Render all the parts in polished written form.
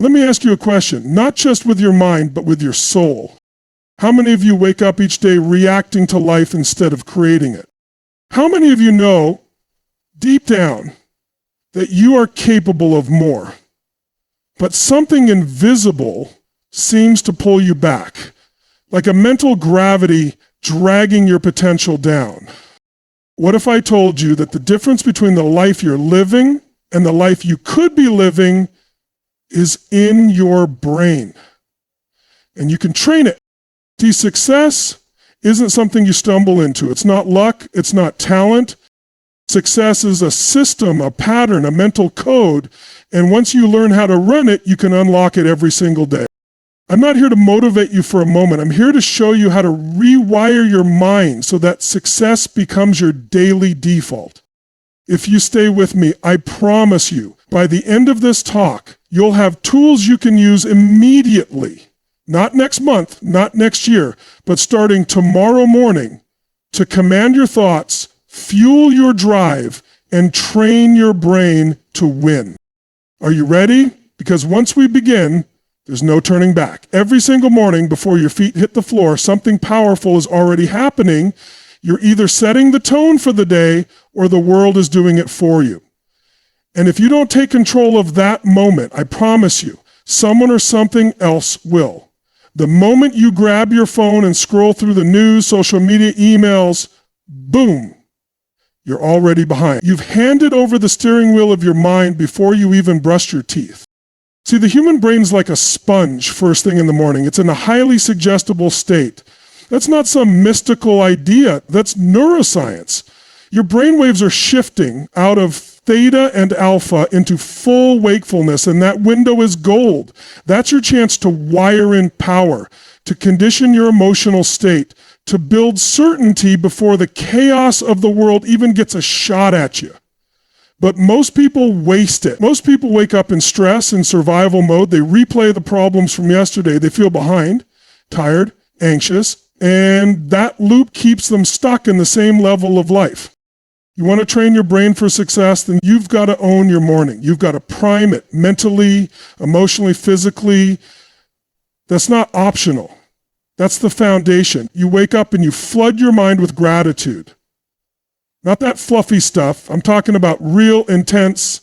Let me ask you a question, not just with your mind, but with your soul. How many of you wake up each day reacting to life instead of creating it? How many of you know, deep down, that you are capable of more, but something invisible seems to pull you back, like a mental gravity dragging your potential down? What if I told you that the difference between the life you're living and the life you could be living is in your brain? And you can train it. See, success isn't something you stumble into. It's not luck. It's not talent. Success is a system, a pattern, a mental code. And once you learn how to run it, you can unlock it every single day. I'm not here to motivate you for a moment. I'm here to show you how to rewire your mind so that success becomes your daily default. If you stay with me, I promise you, by the end of this talk, you'll have tools you can use immediately, not next month, not next year, but starting tomorrow morning, to command your thoughts, fuel your drive, and train your brain to win. Are you ready? Because once we begin, there's no turning back. Every single morning before your feet hit the floor, something powerful is already happening. You're either setting the tone for the day or the world is doing it for you. And if you don't take control of that moment, I promise you, someone or something else will. The moment you grab your phone and scroll through the news, social media, emails, boom, you're already behind. You've handed over the steering wheel of your mind before you even brushed your teeth. See, the human brain's like a sponge first thing in the morning. It's in a highly suggestible state. That's not some mystical idea. That's neuroscience. Your brainwaves are shifting out of theta and alpha into full wakefulness, and that window is gold. That's your chance to wire in power, to condition your emotional state, to build certainty before the chaos of the world even gets a shot at you. But most people waste it. Most people wake up in stress, in survival mode. They replay the problems from yesterday. They feel behind, tired, anxious, and that loop keeps them stuck in the same level of life. You want to train your brain for success, then you've got to own your morning. You've got to prime it mentally, emotionally, physically. That's not optional. That's the foundation. You wake up and you flood your mind with gratitude. Not that fluffy stuff. I'm talking about real, intense,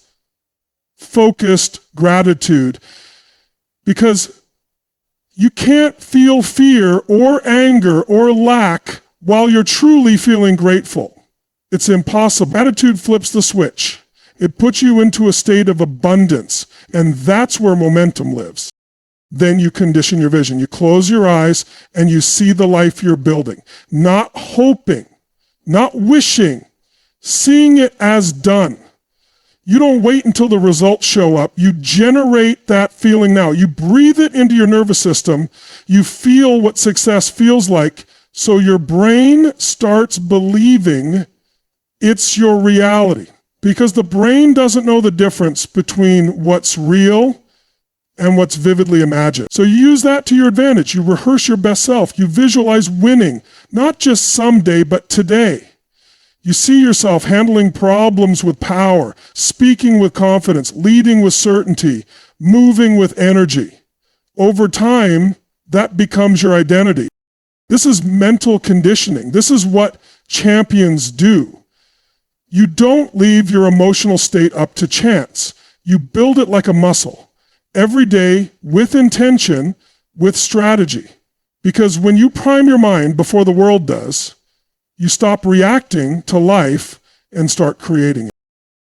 focused gratitude. Because you can't feel fear or anger or lack while you're truly feeling grateful. It's impossible. Gratitude flips the switch. It puts you into a state of abundance, and that's where momentum lives. Then you condition your vision. You close your eyes and you see the life you're building. Not hoping, not wishing, seeing it as done. You don't wait until the results show up. You generate that feeling now. You breathe it into your nervous system. You feel what success feels like. So your brain starts believing it's your reality. Because the brain doesn't know the difference between what's real and what's vividly imagined. So you use that to your advantage. You rehearse your best self. You visualize winning, not just someday, but today. You see yourself handling problems with power, speaking with confidence, leading with certainty, moving with energy. Over time, that becomes your identity. This is mental conditioning. This is what champions do. You don't leave your emotional state up to chance. You build it like a muscle, every day with intention, with strategy. Because when you prime your mind before the world does, you stop reacting to life and start creating it.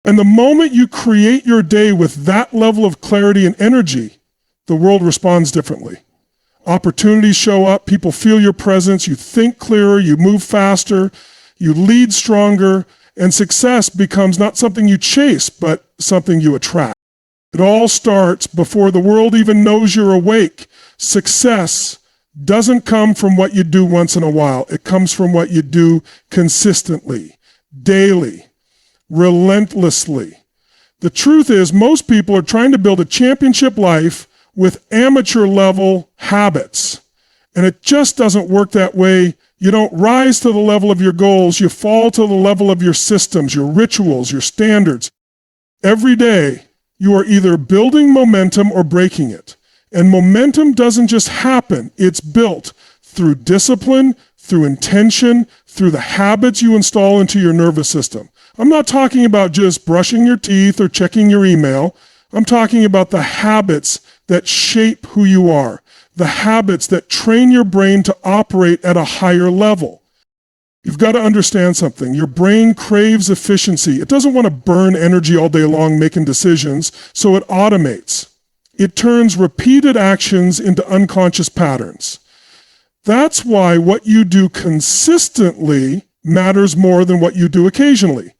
And the moment you create your day with that level of clarity and energy, the world responds differently. Opportunities show up, people feel your presence, you think clearer, you move faster, you lead stronger, and success becomes not something you chase, but something you attract. It all starts before the world even knows you're awake. Success doesn't come from what you do once in a while. It comes from what you do consistently, daily, relentlessly. The truth is, most people are trying to build a championship life with amateur level habits. And it just doesn't work that way. You don't rise to the level of your goals. You fall to the level of your systems, your rituals, your standards. Every day, You are either building momentum or breaking it. And momentum doesn't just happen. It's built through discipline, through intention, through the habits you install into your nervous system. I'm not talking about just brushing your teeth or checking your email. I'm talking about the habits that shape who you are, the habits that train your brain to operate at a higher level. You've got to understand something. Your brain craves efficiency. It doesn't want to burn energy all day long making decisions, so it automates. It turns repeated actions into unconscious patterns. That's why what you do consistently matters more than what you do occasionally.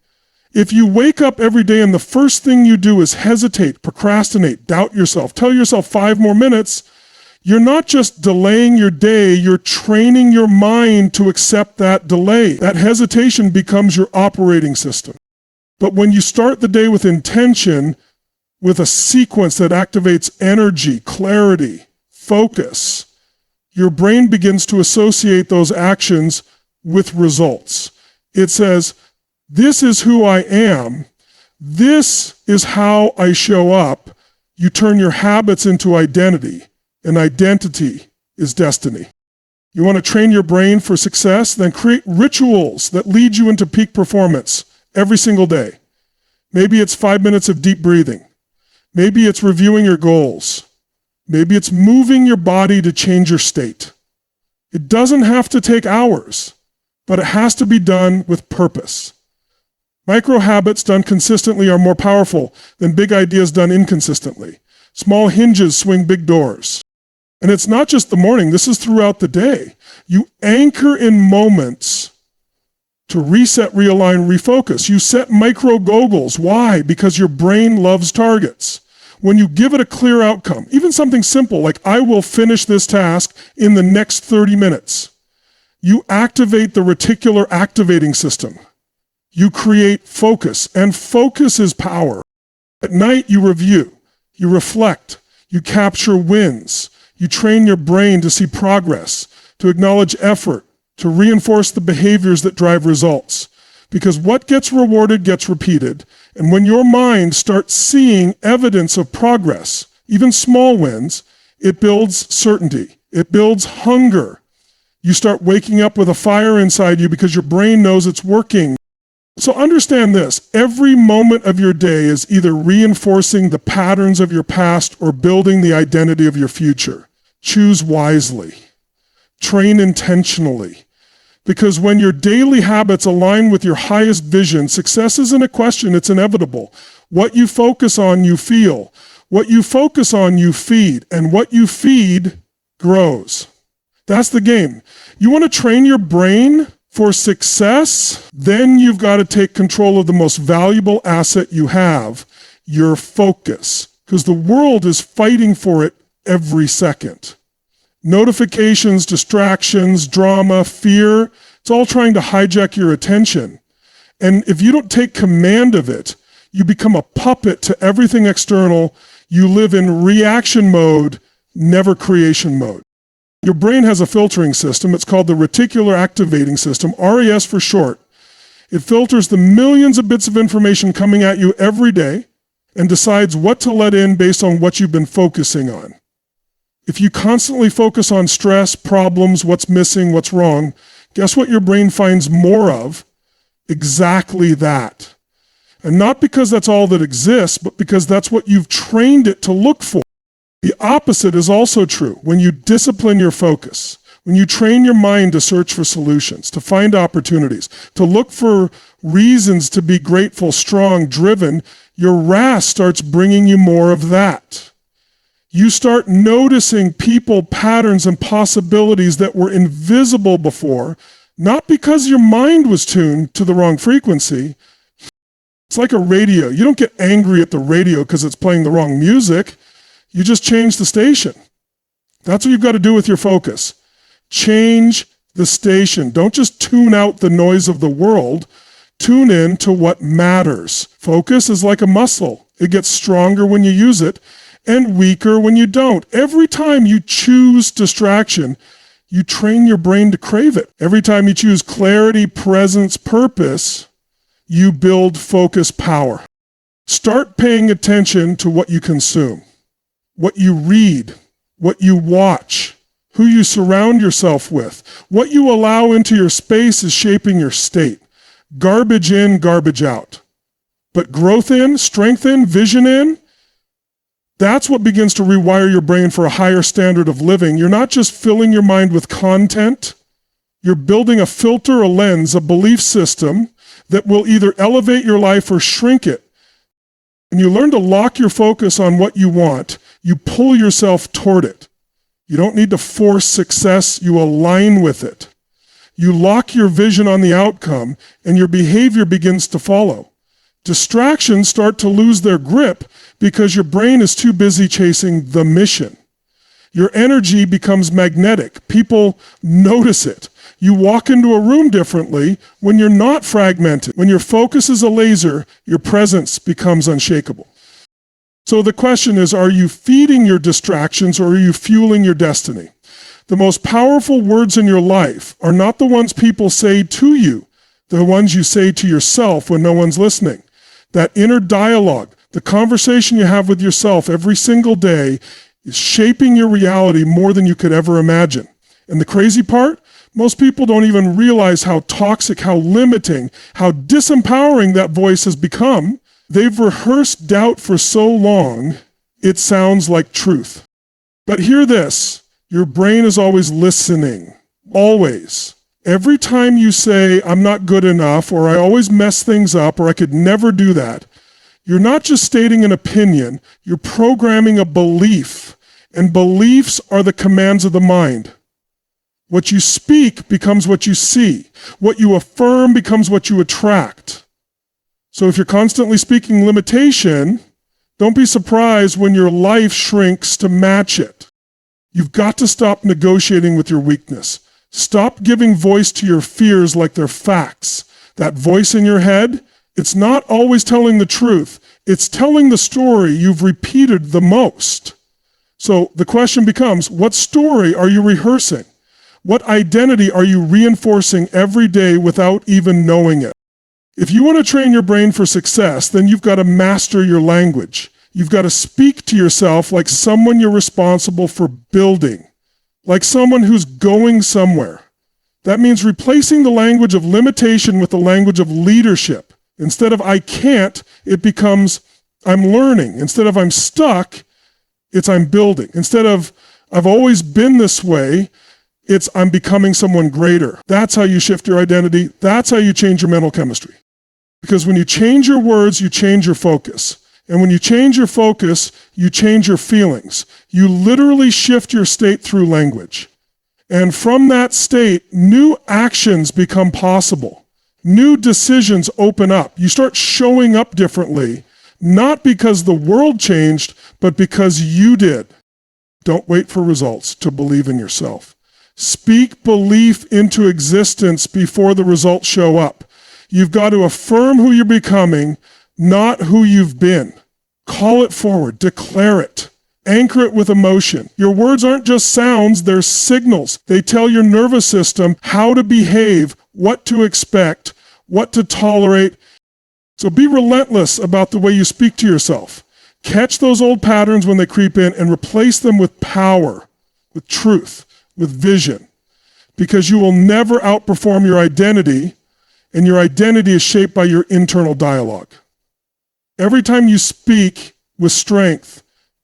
If you wake up every day and the first thing you do is hesitate, procrastinate, doubt yourself, tell yourself 5 more minutes, you're not just delaying your day, you're training your mind to accept that delay. That hesitation becomes your operating system. But when you start the day with intention, with a sequence that activates energy, clarity, focus, your brain begins to associate those actions with results. It says, this is who I am. This is how I show up. You turn your habits into identity, and identity is destiny. You want to train your brain for success? Then create rituals that lead you into peak performance every single day. Maybe it's 5 minutes of deep breathing. Maybe it's reviewing your goals. Maybe it's moving your body to change your state. It doesn't have to take hours, but it has to be done with purpose. Micro habits done consistently are more powerful than big ideas done inconsistently. Small hinges swing big doors. And it's not just the morning, this is throughout the day. You anchor in moments to reset, realign, refocus. You set micro goals. Why? Because your brain loves targets. When you give it a clear outcome, even something simple like, I will finish this task in the next 30 minutes, you activate the reticular activating system. You create focus, and focus is power. At night, you review, you reflect, you capture wins, you train your brain to see progress, to acknowledge effort, to reinforce the behaviors that drive results. Because what gets rewarded gets repeated, and when your mind starts seeing evidence of progress, even small wins, it builds certainty, it builds hunger. You start waking up with a fire inside you because your brain knows it's working. So understand this, every moment of your day is either reinforcing the patterns of your past or building the identity of your future. Choose wisely. Train intentionally. Because when your daily habits align with your highest vision, success isn't a question, it's inevitable. What you focus on, you feel. What you focus on, you feed. And what you feed grows. That's the game. You want to train your brain for success? Then you've got to take control of the most valuable asset you have, your focus. Because the world is fighting for it every second. Notifications, distractions, drama, fear, it's all trying to hijack your attention. And if you don't take command of it, you become a puppet to everything external. You live in reaction mode, never creation mode. Your brain has a filtering system. It's called the reticular activating system, RAS for short. It filters the millions of bits of information coming at you every day and decides what to let in based on what you've been focusing on. If you constantly focus on stress, problems, what's missing, what's wrong, guess what your brain finds more of? Exactly that. And not because that's all that exists, but because that's what you've trained it to look for. The opposite is also true. When you discipline your focus, when you train your mind to search for solutions, to find opportunities, to look for reasons to be grateful, strong, driven, your RAS starts bringing you more of that. You start noticing people, patterns, and possibilities that were invisible before, not because your mind was tuned to the wrong frequency. It's like a radio. You don't get angry at the radio because it's playing the wrong music. You just change the station. That's what you've got to do with your focus. Change the station. Don't just tune out the noise of the world. Tune in to what matters. Focus is like a muscle. It gets stronger when you use it and weaker when you don't. Every time you choose distraction, you train your brain to crave it. Every time you choose clarity, presence, purpose, you build focus power. Start paying attention to what you consume, what you read, what you watch, who you surround yourself with. What you allow into your space is shaping your state. Garbage in, garbage out. But growth in, strength in, vision in, that's what begins to rewire your brain for a higher standard of living. You're not just filling your mind with content. You're building a filter, a lens, a belief system that will either elevate your life or shrink it. And you learn to lock your focus on what you want. You pull yourself toward it. You don't need to force success. You align with it. You lock your vision on the outcome, and your behavior begins to follow. Distractions start to lose their grip because your brain is too busy chasing the mission. Your energy becomes magnetic. People notice it. You walk into a room differently when you're not fragmented. When your focus is a laser, your presence becomes unshakable. So the question is, are you feeding your distractions or are you fueling your destiny? The most powerful words in your life are not the ones people say to you, the ones you say to yourself when no one's listening. That inner dialogue, the conversation you have with yourself every single day is shaping your reality more than you could ever imagine. And the crazy part, most people don't even realize how toxic, how limiting, how disempowering that voice has become. They've rehearsed doubt for so long, it sounds like truth. But hear this, your brain is always listening, always. Every time you say, I'm not good enough, or I always mess things up, or I could never do that, you're not just stating an opinion, you're programming a belief. And beliefs are the commands of the mind. What you speak becomes what you see. What you affirm becomes what you attract. So if you're constantly speaking limitation, don't be surprised when your life shrinks to match it. You've got to stop negotiating with your weakness. Stop giving voice to your fears like they're facts. That voice in your head, it's not always telling the truth. It's telling the story you've repeated the most. So the question becomes, what story are you rehearsing? What identity are you reinforcing every day without even knowing it? If you want to train your brain for success, then you've got to master your language. You've got to speak to yourself like someone you're responsible for building, like someone who's going somewhere. That means replacing the language of limitation with the language of leadership. Instead of I can't, it becomes I'm learning. Instead of I'm stuck, it's I'm building. Instead of I've always been this way, it's I'm becoming someone greater. That's how you shift your identity. That's how you change your mental chemistry. Because when you change your words, you change your focus. And when you change your focus, you change your feelings. You literally shift your state through language. And from that state, new actions become possible. New decisions open up. You start showing up differently, not because the world changed, but because you did. Don't wait for results to believe in yourself. Speak belief into existence before the results show up. You've got to affirm who you're becoming, not who you've been. Call it forward, declare it, anchor it with emotion. Your words aren't just sounds, they're signals. They tell your nervous system how to behave, what to expect, what to tolerate. So be relentless about the way you speak to yourself. Catch those old patterns when they creep in and replace them with power, with truth, with vision. Because you will never outperform your identity, and your identity is shaped by your internal dialogue. Every time you speak with strength,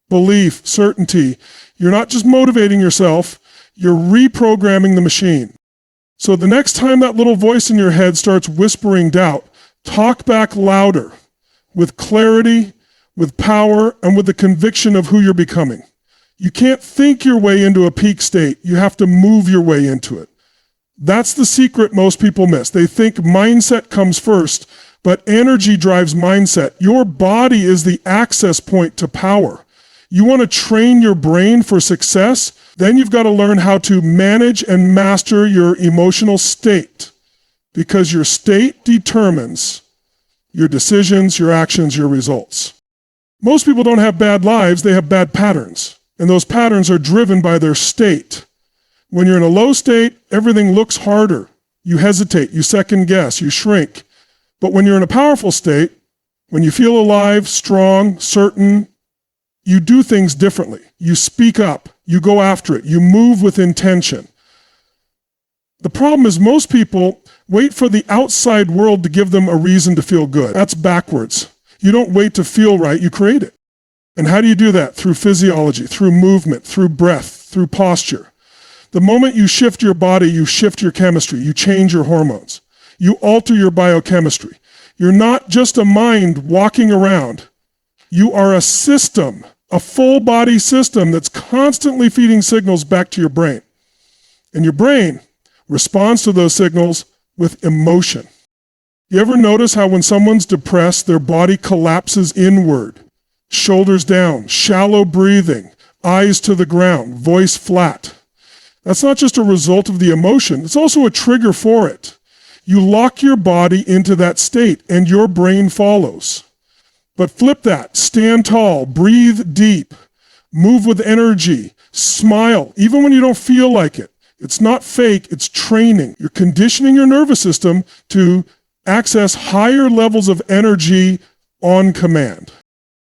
belief, certainty, you're not just motivating yourself, you're reprogramming the machine. So the next time that little voice in your head starts whispering doubt, talk back louder, with clarity, with power, and with the conviction of who you're becoming. You can't think your way into a peak state. You have to move your way into it. That's the secret most people miss. They think mindset comes first, but energy drives mindset. Your body is the access point to power. You want to train your brain for success? Then you've got to learn how to manage and master your emotional state, because your state determines your decisions, your actions, your results. Most people don't have bad lives, they have bad patterns. And those patterns are driven by their state. When you're in a low state, everything looks harder. You hesitate, you second guess, you shrink. But when you're in a powerful state, When you feel alive, strong, certain, you do things differently. You speak up, you go after it, you move with intention. The problem is most people wait for the outside world to give them a reason to feel good. That's backwards. You don't wait to feel right, you create it. And how do you do that? Through physiology, through movement, through breath, through posture. The moment you shift your body, you shift your chemistry, you change your hormones, you alter your biochemistry. You're not just a mind walking around. You are a system, a full body system that's constantly feeding signals back to your brain. And your brain responds to those signals with emotion. You ever notice how when someone's depressed, their body collapses inward, shoulders down, shallow breathing, eyes to the ground, voice flat? That's not just a result of the emotion, it's also a trigger for it. You lock your body into that state and your brain follows. But flip that, stand tall, breathe deep, move with energy, smile, even when you don't feel like it. It's not fake, it's training. You're conditioning your nervous system to access higher levels of energy on command.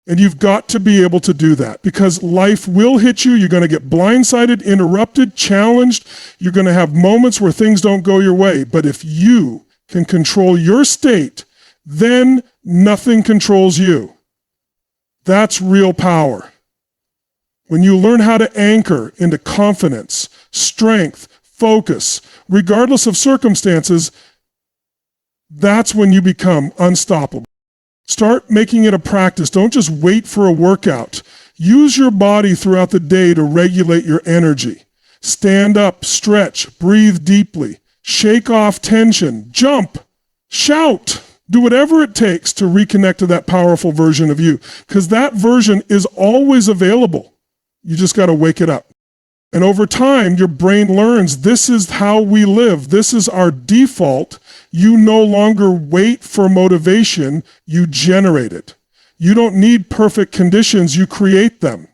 And you've got to be able to do that because life will hit you. You're going to get blindsided, interrupted, challenged. You're going to have moments where things don't go your way. But if you can control your state, then nothing controls you. That's real power. When you learn how to anchor into confidence, strength, focus, regardless of circumstances, that's when you become unstoppable. Start making it a practice. Don't just wait for a workout. Use your body throughout the day to regulate your energy. Stand up, stretch, breathe deeply, shake off tension, jump, shout. Do whatever it takes to reconnect to that powerful version of you, because that version is always available. You just got to wake it up. And over time, your brain learns this is how we live. This is our default. You no longer wait for motivation, you generate it. You don't need perfect conditions, you create them.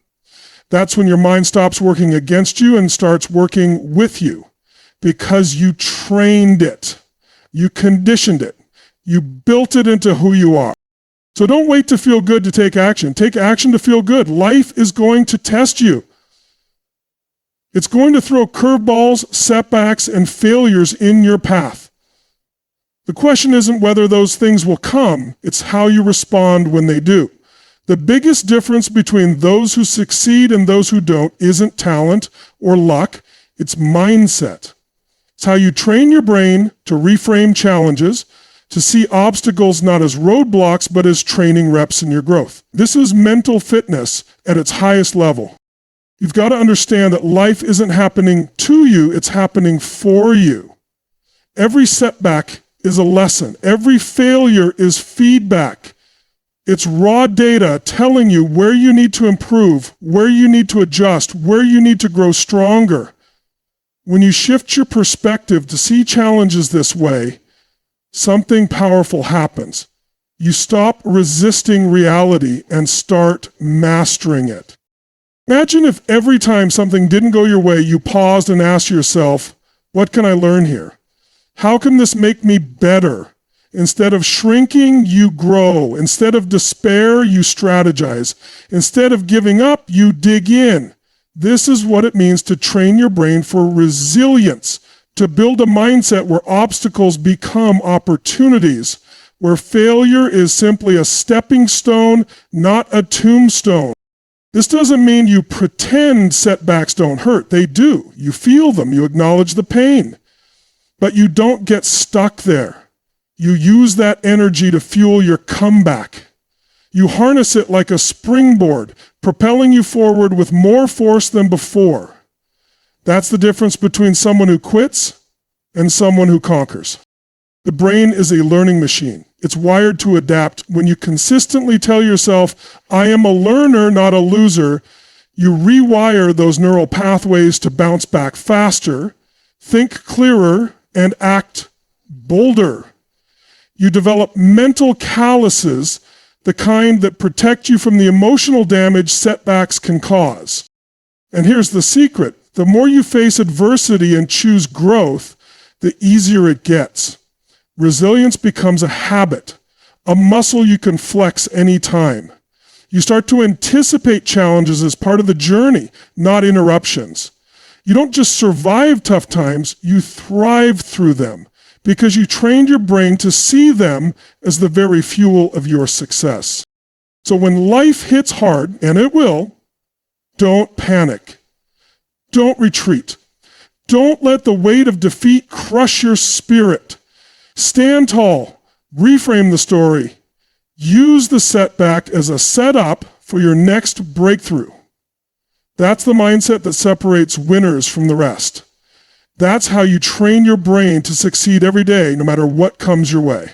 That's when your mind stops working against you and starts working with you because you trained it. You conditioned it. You built it into who you are. So don't wait to feel good to take action. Take action to feel good. Life is going to test you. It's going to throw curveballs, setbacks, and failures in your path. The question isn't whether those things will come, it's how you respond when they do. The biggest difference between those who succeed and those who don't isn't talent or luck, it's mindset. It's how you train your brain to reframe challenges, to see obstacles not as roadblocks, but as training reps in your growth. This is mental fitness at its highest level. You've got to understand that life isn't happening to you, it's happening for you. Every setback is a lesson. Every failure is feedback. It's raw data telling you where you need to improve, where you need to adjust, where you need to grow stronger. When you shift your perspective to see challenges this way, something powerful happens. You stop resisting reality and start mastering it. Imagine if every time something didn't go your way, you paused and asked yourself, what can I learn here? How can this make me better? Instead of shrinking, you grow. Instead of despair, you strategize. Instead of giving up, you dig in. This is what it means to train your brain for resilience, to build a mindset where obstacles become opportunities, where failure is simply a stepping stone, not a tombstone. This doesn't mean you pretend setbacks don't hurt. They do. You feel them. You acknowledge the pain. But you don't get stuck there. You use that energy to fuel your comeback. You harness it like a springboard, propelling you forward with more force than before. That's the difference between someone who quits and someone who conquers. The brain is a learning machine. It's wired to adapt. When you consistently tell yourself, I am a learner, not a loser, you rewire those neural pathways to bounce back faster, think clearer, and act bolder. You develop mental calluses, the kind that protect you from the emotional damage setbacks can cause. And here's the secret. The more you face adversity and choose growth, the easier it gets. Resilience becomes a habit, a muscle you can flex anytime. You start to anticipate challenges as part of the journey, not interruptions. You don't just survive tough times, you thrive through them because you trained your brain to see them as the very fuel of your success. So when life hits hard, and it will, don't panic. Don't retreat. Don't let the weight of defeat crush your spirit. Stand tall. Reframe the story. Use the setback as a setup for your next breakthrough. That's the mindset that separates winners from the rest. That's how you train your brain to succeed every day, no matter what comes your way.